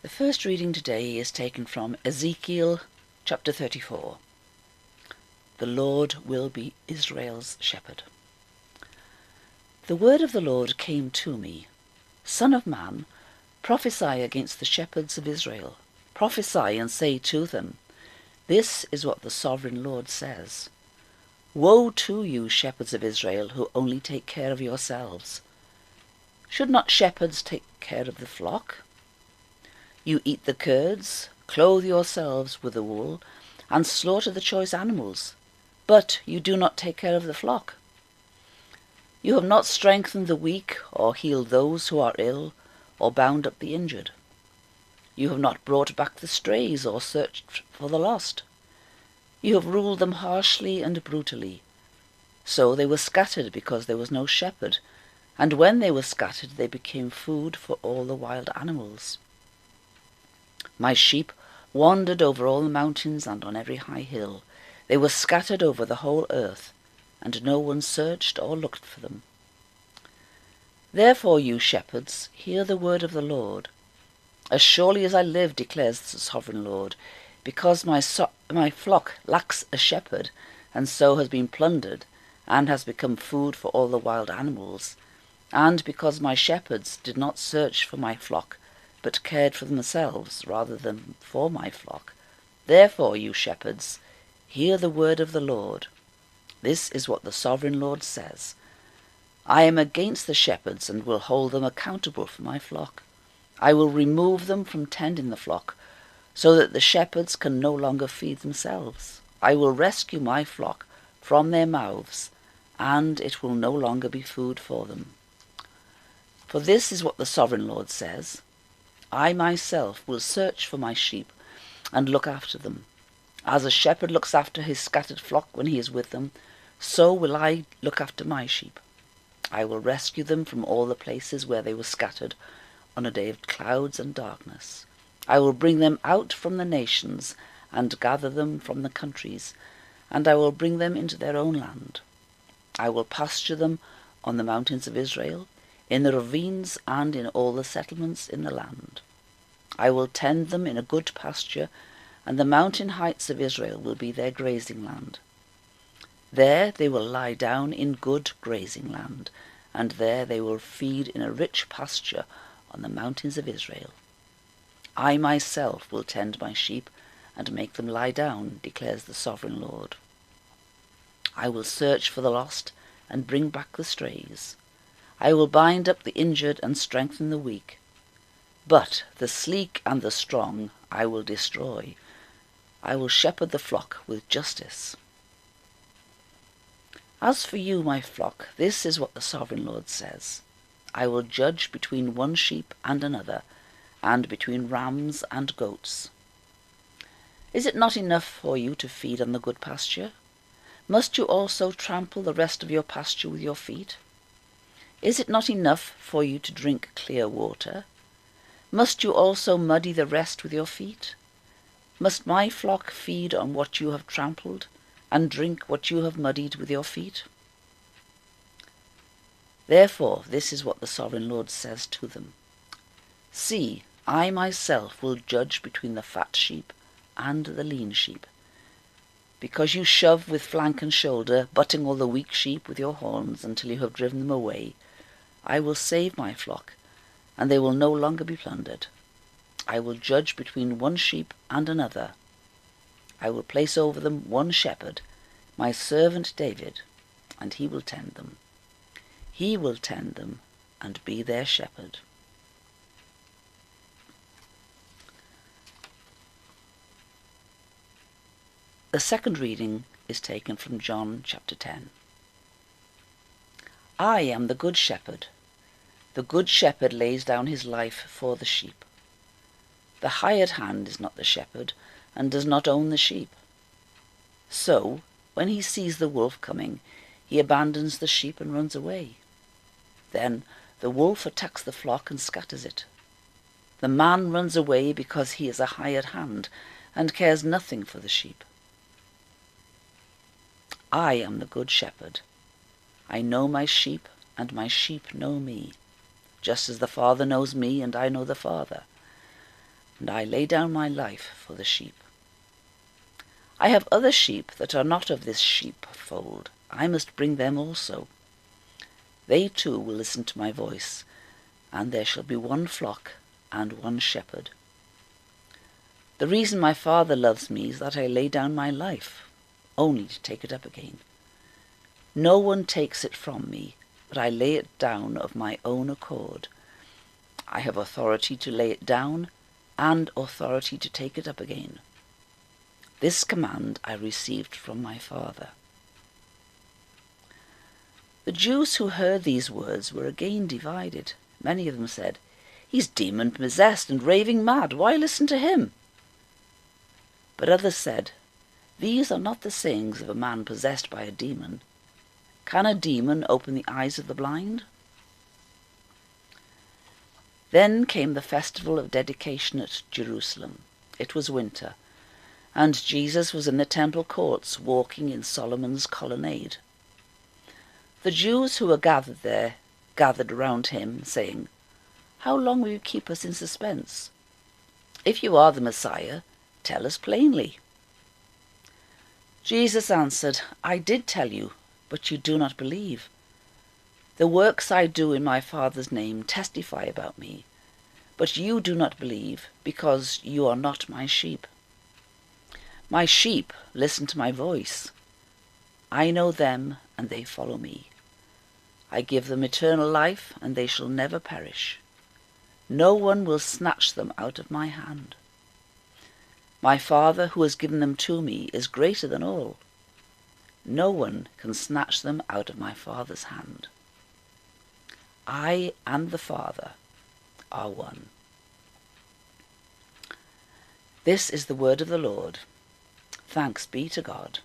The first reading today is taken from Ezekiel chapter 34. The Lord will be Israel's shepherd. The word of the Lord came to me. Son of man, prophesy against the shepherds of Israel. Prophesy and say to them, this is what the sovereign Lord says. Woe to you, shepherds of Israel, who only take care of yourselves. Should not shepherds take care of the flock? You eat the curds, clothe yourselves with the wool, and slaughter the choice animals, but you do not take care of the flock. You have not strengthened the weak, or healed those who are ill, or bound up the injured. You have not brought back the strays, or searched for the lost. You have ruled them harshly and brutally. So they were scattered because there was no shepherd, and when they were scattered they became food for all the wild animals. My sheep wandered over all the mountains and on every high hill. They were scattered over the whole earth, and no one searched or looked for them. Therefore, you shepherds, hear the word of the Lord. As surely as I live, declares the sovereign Lord, because my flock lacks a shepherd, and so has been plundered, and has become food for all the wild animals, and because my shepherds did not search for my flock, but cared for themselves rather than for my flock. Therefore, you shepherds, hear the word of the Lord. This is what the sovereign Lord says. I am against the shepherds and will hold them accountable for my flock. I will remove them from tending the flock, so that the shepherds can no longer feed themselves. I will rescue my flock from their mouths, and it will no longer be food for them. For this is what the sovereign Lord says. I myself will search for my sheep and look after them. As a shepherd looks after his scattered flock when he is with them, so will I look after my sheep. I will rescue them from all the places where they were scattered on a day of clouds and darkness. I will bring them out from the nations and gather them from the countries, and I will bring them into their own land. I will pasture them on the mountains of Israel, in the ravines and in all the settlements in the land. I will tend them in a good pasture, and the mountain heights of Israel will be their grazing land. There they will lie down in good grazing land, and there they will feed in a rich pasture on the mountains of Israel. I myself will tend my sheep and make them lie down, declares the sovereign Lord. I will search for the lost and bring back the strays. I will bind up the injured and strengthen the weak. But the sleek and the strong I will destroy. I will shepherd the flock with justice. As for you, my flock, this is what the sovereign Lord says. I will judge between one sheep and another, and between rams and goats. Is it not enough for you to feed on the good pasture? Must you also trample the rest of your pasture with your feet? Is it not enough for you to drink clear water? Must you also muddy the rest with your feet? Must my flock feed on what you have trampled, and drink what you have muddied with your feet? Therefore, this is what the sovereign Lord says to them. See, I myself will judge between the fat sheep and the lean sheep. Because you shove with flank and shoulder, butting all the weak sheep with your horns until you have driven them away, I will save my flock, and they will no longer be plundered. I will judge between one sheep and another. I will place over them one shepherd, my servant David, and he will tend them. He will tend them and be their shepherd. The second reading is taken from John chapter 10. I am the good shepherd. The good shepherd lays down his life for the sheep. The hired hand is not the shepherd, and does not own the sheep. So, when he sees the wolf coming, he abandons the sheep and runs away. Then the wolf attacks the flock and scatters it. The man runs away because he is a hired hand, and cares nothing for the sheep. I am the good shepherd. I know my sheep, and my sheep know me, just as the Father knows me, and I know the Father. and I lay down my life for the sheep. I have other sheep that are not of this sheepfold. I must bring them also. They too will listen to my voice, and there shall be one flock and one shepherd. The reason my Father loves me is that I lay down my life, only to take it up again. No one takes it from me, but I lay it down of my own accord. I have authority to lay it down and authority to take it up again. This command I received from my Father. The Jews who heard these words were again divided. Many of them said, "He's demon-possessed and raving mad. Why listen to him?" But others said, "These are not the sayings of a man possessed by a demon. Can a demon open the eyes of the blind?" Then came the festival of dedication at Jerusalem. It was winter, and Jesus was in the temple courts walking in Solomon's colonnade. The Jews who were gathered there gathered around him, saying, "How long will you keep us in suspense? If you are the Messiah, tell us plainly." Jesus answered, "I did tell you, but you do not believe. The works I do in my Father's name testify about me, but you do not believe, because you are not my sheep. My sheep listen to my voice. I know them, and they follow me. I give them eternal life, and they shall never perish. No one will snatch them out of my hand. My Father, who has given them to me, is greater than all. No one can snatch them out of my Father's hand. I and the Father are one." This is the word of the Lord. Thanks be to God.